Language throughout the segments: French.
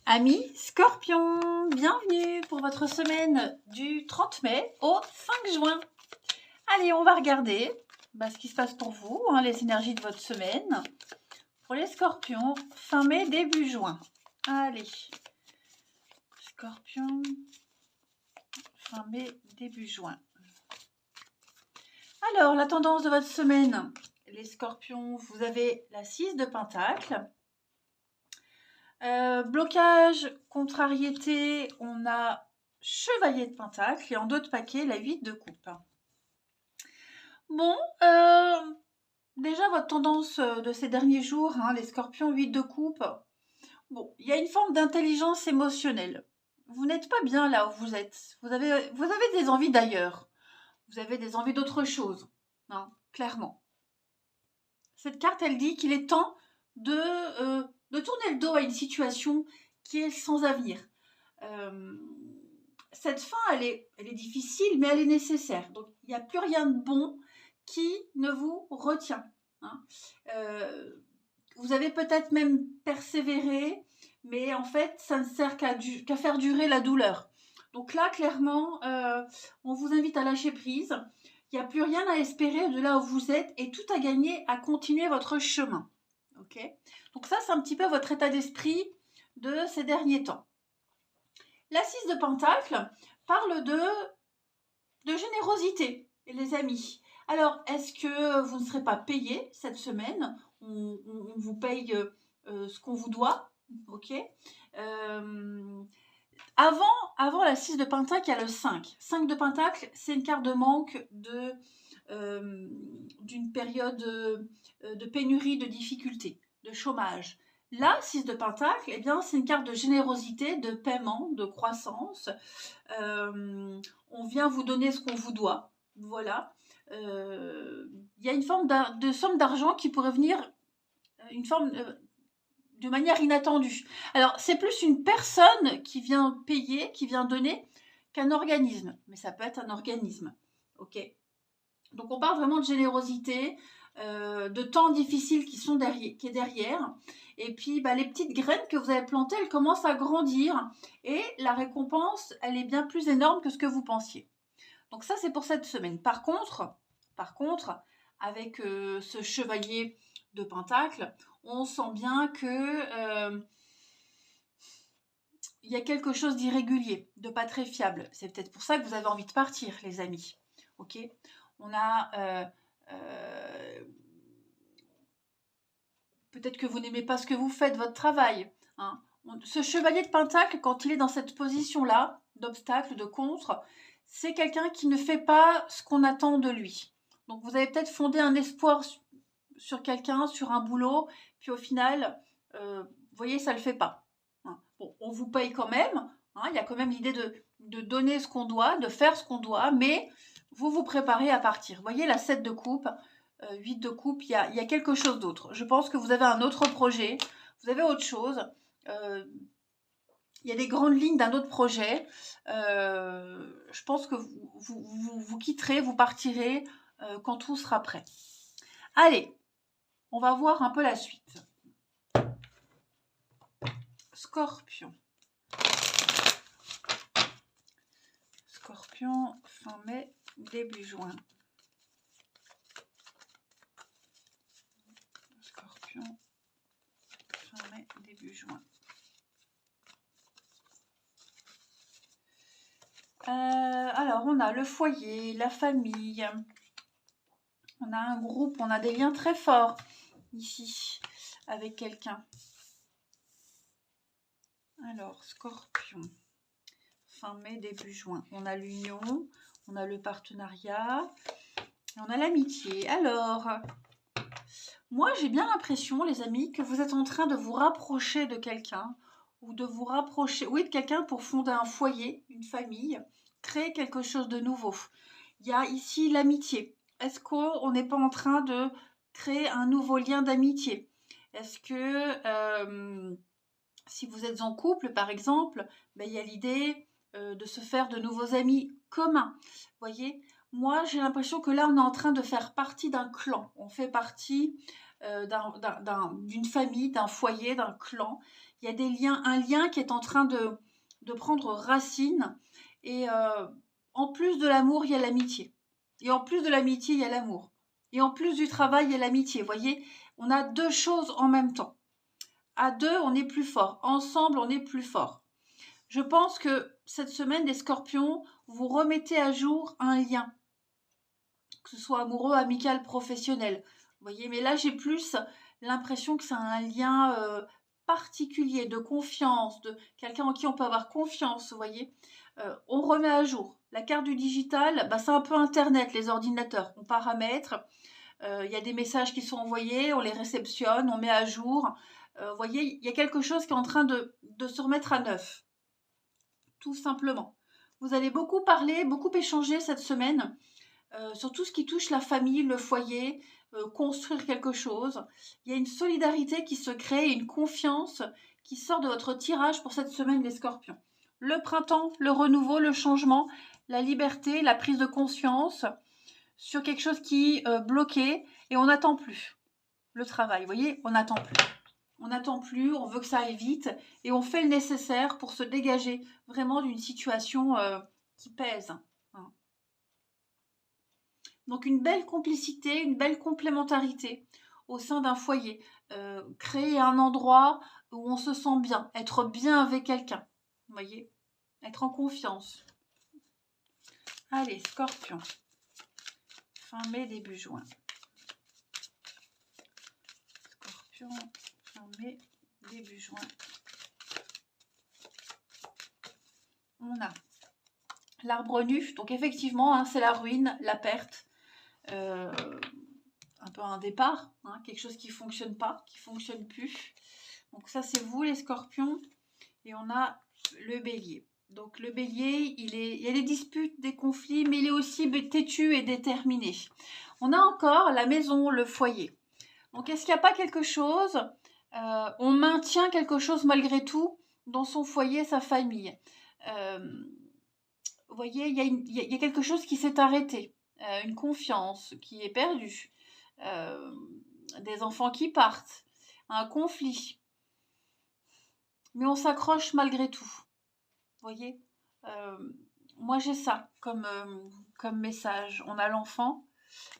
Amis Scorpion, bienvenue pour votre semaine du 30 mai au 5 juin. Allez, on va regarder ce qui se passe pour vous, les énergies de votre semaine. Pour les Scorpions, fin mai, début juin. Allez, Scorpion, fin mai, début juin. Alors, la tendance de votre semaine, les Scorpions, vous avez la 6 de Pentacle. Blocage, contrariété, on a Chevalier de Pentacle et en dos de paquet, la 8 de coupe. Bon, déjà votre tendance de ces derniers jours, les Scorpions, 8 de coupe. Bon, il y a une forme d'intelligence émotionnelle. Vous n'êtes pas bien là où vous êtes. Vous avez des envies d'ailleurs. Vous avez des envies d'autre chose, clairement. Cette carte, elle dit qu'il est temps de tourner le dos à une situation qui est sans avenir. Cette fin, elle est difficile, mais elle est nécessaire. Donc, il n'y a plus rien de bon qui ne vous retient. Vous avez peut-être même persévéré, mais en fait, ça ne sert qu'à faire durer la douleur. Donc là, clairement, on vous invite à lâcher prise. Il n'y a plus rien à espérer de là où vous êtes et tout à gagner à continuer votre chemin. Ok ? Donc ça, c'est un petit peu votre état d'esprit de ces derniers temps. La 6 de Pentacle parle de générosité, les amis. Alors, est-ce que vous ne serez pas payé cette semaine ? On vous paye ce qu'on vous doit, ok ? Avant la 6 de Pentacle, il y a le 5. 5 de Pentacle, c'est une carte de manque d'une période de pénurie, de difficulté, de chômage. La 6 de Pentacle, eh bien, c'est une carte de générosité, de paiement, de croissance. On vient vous donner ce qu'on vous doit. Voilà. Il y a une forme de somme d'argent qui pourrait venir, une forme de manière inattendue. Alors, c'est plus une personne qui vient payer, qui vient donner, qu'un organisme. Mais ça peut être un organisme. Ok ? Donc, on parle vraiment de générosité, de temps difficiles qui est derrière. Et puis, les petites graines que vous avez plantées, elles commencent à grandir. Et la récompense, elle est bien plus énorme que ce que vous pensiez. Donc, ça, c'est pour cette semaine. Par contre, avec ce chevalier de Pentacle, on sent bien que il y a quelque chose d'irrégulier, de pas très fiable. C'est peut-être pour ça que vous avez envie de partir, les amis. Ok ? On a peut-être que vous n'aimez pas ce que vous faites, votre travail. Ce chevalier de Pentacle, quand il est dans cette position-là, d'obstacle, de contre, c'est quelqu'un qui ne fait pas ce qu'on attend de lui. Donc vous avez peut-être fondé un espoir sur quelqu'un, sur un boulot, puis au final, vous voyez, ça ne le fait pas. Bon, on vous paye quand même, il y a quand même l'idée de donner ce qu'on doit, de faire ce qu'on doit, mais vous vous préparez à partir. Vous voyez, la 7 de coupe, 8 de coupe, il y a quelque chose d'autre. Je pense que vous avez un autre projet, vous avez autre chose. Il y a des grandes lignes d'un autre projet. Je pense que vous quitterez, vous partirez quand tout sera prêt. Allez, on va voir un peu la suite. Scorpion. Scorpion, fin mai, début juin. Scorpion, fin mai, début juin. Alors, on a le foyer, la famille. On a un groupe, on a des liens très forts ici avec quelqu'un. Alors, Scorpion, fin mai, début juin. On a l'union, on a le partenariat, et on a l'amitié. Alors, moi, j'ai bien l'impression, les amis, que vous êtes en train de vous rapprocher de quelqu'un ou de vous rapprocher, de quelqu'un pour fonder un foyer, une famille, créer quelque chose de nouveau. Il y a ici l'amitié. Est-ce qu'on n'est pas en train de créer un nouveau lien d'amitié ? Est-ce que si vous êtes en couple, par exemple, il y a l'idée de se faire de nouveaux amis communs. Vous voyez ? Moi, j'ai l'impression que là, on est en train de faire partie d'un clan. On fait partie d'une famille, d'un foyer, d'un clan. Il y a des liens, un lien qui est en train de prendre racine. Et en plus de l'amour, il y a l'amitié. Et en plus de l'amitié, il y a l'amour. Et en plus du travail, il y a l'amitié. Vous voyez, on a deux choses en même temps. À deux, on est plus fort. Ensemble, on est plus fort. Je pense que cette semaine, les scorpions, vous remettez à jour un lien, que ce soit amoureux, amical, professionnel. Vous voyez, mais là, j'ai plus l'impression que c'est un lien particulier, de confiance, de quelqu'un en qui on peut avoir confiance, vous voyez. On remet à jour. La carte du digital, bah, c'est un peu Internet, les ordinateurs. On paramètre, il y a des messages qui sont envoyés, on les réceptionne, on met à jour. Vous voyez, il y a quelque chose qui est en train de se remettre à neuf, tout simplement. Vous allez beaucoup parler, beaucoup échanger cette semaine sur tout ce qui touche la famille, le foyer, construire quelque chose. Il y a une solidarité qui se crée, une confiance qui sort de votre tirage pour cette semaine, les scorpions. Le printemps, le renouveau, le changement, la liberté, la prise de conscience sur quelque chose qui bloquait et on n'attend plus le travail. Vous voyez, on n'attend plus. On n'attend plus, on veut que ça aille vite et on fait le nécessaire pour se dégager vraiment d'une situation qui pèse. Hein. Donc une belle complicité, une belle complémentarité au sein d'un foyer. Créer un endroit où on se sent bien, être bien avec quelqu'un. Vous voyez, être en confiance. Allez, scorpion. Fin mai, début juin. Scorpion, fin mai, début juin. On a l'arbre nu. Donc effectivement, hein, c'est la ruine, la perte. Un peu un départ, hein, quelque chose qui ne fonctionne pas, qui ne fonctionne plus. Donc ça, c'est vous, les scorpions. Et on a le bélier. Donc le bélier, il y a des disputes, des conflits, mais il est aussi têtu et déterminé. On a encore la maison, le foyer. Donc est-ce qu'il n'y a pas quelque chose, on maintient quelque chose malgré tout dans son foyer, sa famille. Vous voyez, il y a quelque chose qui s'est arrêté, une confiance qui est perdue, des enfants qui partent, un conflit. Mais on s'accroche malgré tout. Vous voyez, moi j'ai ça comme message. On a l'enfant,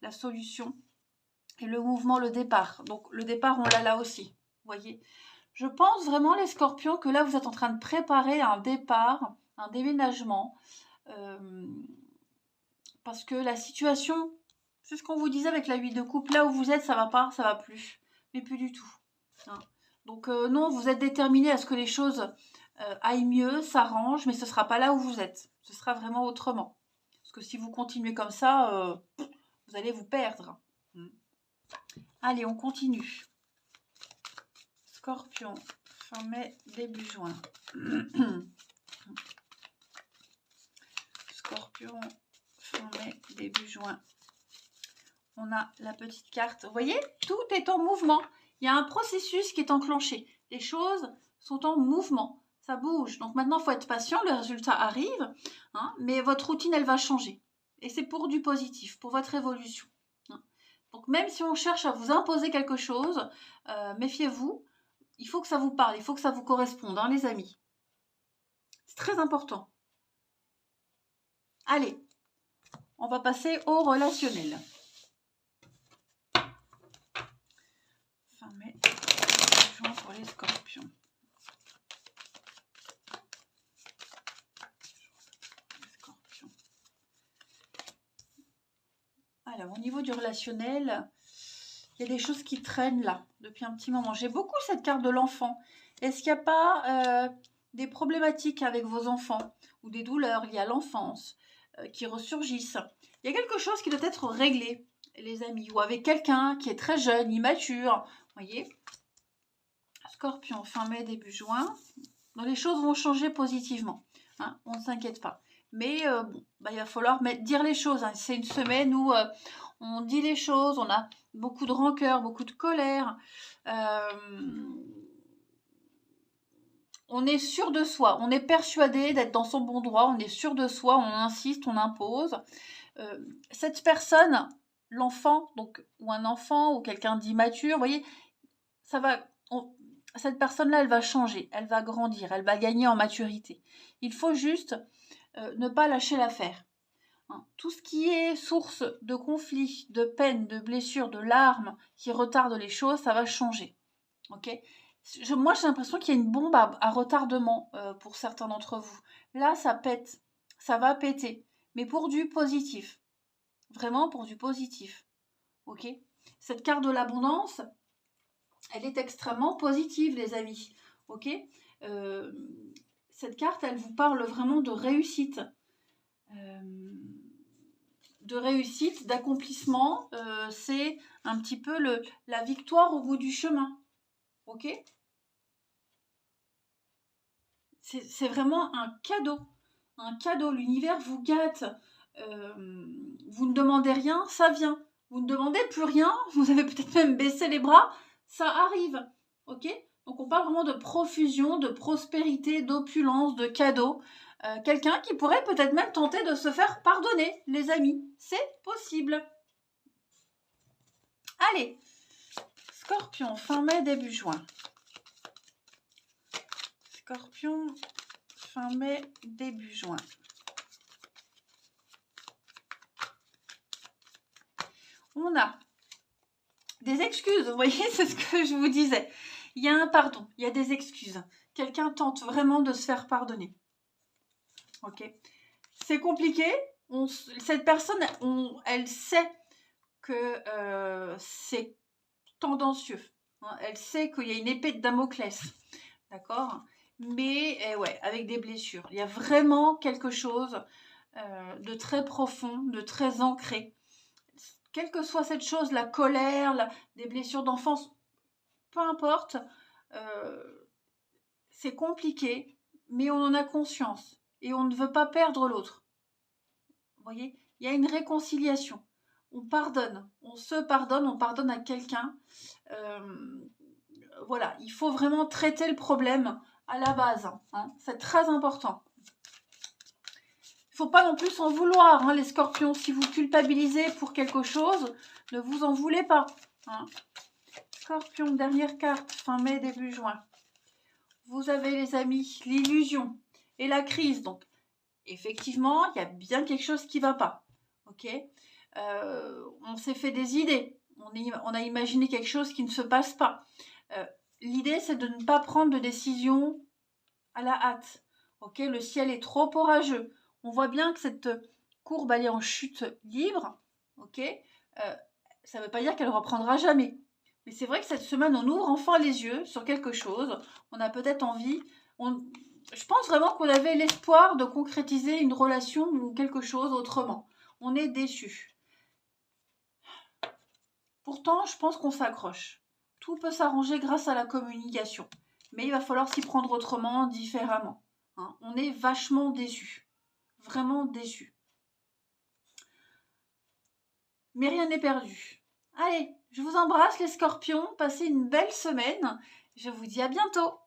la solution et le mouvement, le départ. Donc le départ, on l'a là aussi. Vous voyez, je pense vraiment, les scorpions, que là vous êtes en train de préparer un départ, un déménagement. Parce que la situation, c'est ce qu'on vous disait avec la 8 de coupe, là où vous êtes, ça va pas, ça va plus. Mais plus du tout. Hein. Donc non, vous êtes déterminé à ce que les choses aillent mieux, s'arrangent, mais ce ne sera pas là où vous êtes. Ce sera vraiment autrement. Parce que si vous continuez comme ça, vous allez vous perdre. Allez, on continue. Scorpion, fin mai, début juin. Scorpion, fin mai, début juin. On a la petite carte. Vous voyez, tout est en mouvement. Il y a un processus qui est enclenché. Les choses sont en mouvement. Ça bouge. Donc maintenant, il faut être patient. Le résultat arrive. Hein, mais votre routine, elle va changer. Et c'est pour du positif, pour votre évolution. Hein. Donc même si on cherche à vous imposer quelque chose, méfiez-vous. Il faut que ça vous parle. Il faut que ça vous corresponde, hein, les amis. C'est très important. Allez, on va passer au relationnel. Fin mai, juin pour les scorpions. Alors, au niveau du relationnel, il y a des choses qui traînent là, depuis un petit moment. J'ai beaucoup cette carte de l'enfant. Est-ce qu'il n'y a pas des problématiques avec vos enfants ou des douleurs liées à l'enfance qui ressurgissent? Il y a quelque chose qui doit être réglé, les amis, ou avec quelqu'un qui est très jeune, immature. Vous voyez, Scorpion, fin mai, début juin. Donc les choses vont changer positivement. Hein, on ne s'inquiète pas. Mais bon, il va falloir dire les choses. Hein. C'est une semaine où on dit les choses, on a beaucoup de rancœur, beaucoup de colère. On est sûr de soi, on est persuadé d'être dans son bon droit, on est sûr de soi, on insiste, on impose. Cette personne, l'enfant, donc ou un enfant ou quelqu'un d'immature, vous voyez, ça va, cette personne-là, elle va changer, elle va grandir, elle va gagner en maturité. Il faut juste ne pas lâcher l'affaire. Hein. Tout ce qui est source de conflits, de peine, de blessures, de larmes, qui retardent les choses, ça va changer. Ok. Moi, j'ai l'impression qu'il y a une bombe à retardement pour certains d'entre vous. Là, ça pète, ça va péter, mais pour du positif. Vraiment pour du positif. Ok. Cette carte de l'abondance, elle est extrêmement positive, les amis. Ok. Euh, cette carte, elle vous parle vraiment de réussite. D'accomplissement. C'est un petit peu la victoire au bout du chemin. Ok. C'est vraiment un cadeau. Un cadeau. L'univers vous gâte. Vous ne demandez rien, ça vient. Vous ne demandez plus rien, vous avez peut-être même baissé les bras, ça arrive. Ok. Donc on parle vraiment de profusion, de prospérité, d'opulence, de cadeaux. Quelqu'un qui pourrait peut-être même tenter de se faire pardonner, les amis. C'est possible. Allez, Scorpion, fin mai, début juin. Scorpion, fin mai, début juin. On a des excuses, vous voyez, c'est ce que je vous disais. Il y a un pardon, il y a des excuses. Quelqu'un tente vraiment de se faire pardonner. Ok. C'est compliqué. Cette personne, elle sait que c'est tendancieux. Hein. Elle sait qu'il y a une épée de Damoclès. D'accord. Mais ouais, avec des blessures. Il y a vraiment quelque chose de très profond, de très ancré. Quelle que soit cette chose, la colère, des blessures d'enfance, peu importe, c'est compliqué, mais on en a conscience et on ne veut pas perdre l'autre. Vous voyez, il y a une réconciliation. On pardonne, on se pardonne, on pardonne à quelqu'un. Voilà, il faut vraiment traiter le problème à la base. Hein. C'est très important. Il ne faut pas non plus s'en vouloir, hein, les scorpions. Si vous culpabilisez pour quelque chose, ne vous en voulez pas. Hein. Scorpion, dernière carte, fin mai, début juin. Vous avez, les amis, l'illusion et la crise. Donc, effectivement, il y a bien quelque chose qui ne va pas. Ok. On s'est fait des idées. On a imaginé quelque chose qui ne se passe pas. L'idée, c'est de ne pas prendre de décision à la hâte. Ok. Le ciel est trop orageux. On voit bien que cette courbe, elle est en chute libre. Ok. Ça ne veut pas dire qu'elle reprendra jamais. Mais c'est vrai que cette semaine, on ouvre enfin les yeux sur quelque chose. On a peut-être envie. Je pense vraiment qu'on avait l'espoir de concrétiser une relation ou quelque chose autrement. On est déçu. Pourtant, je pense qu'on s'accroche. Tout peut s'arranger grâce à la communication. Mais il va falloir s'y prendre autrement, différemment. Hein. On est vachement déçu. Vraiment déçu. Mais rien n'est perdu. Allez, je vous embrasse les scorpions. Passez une belle semaine. Je vous dis à bientôt.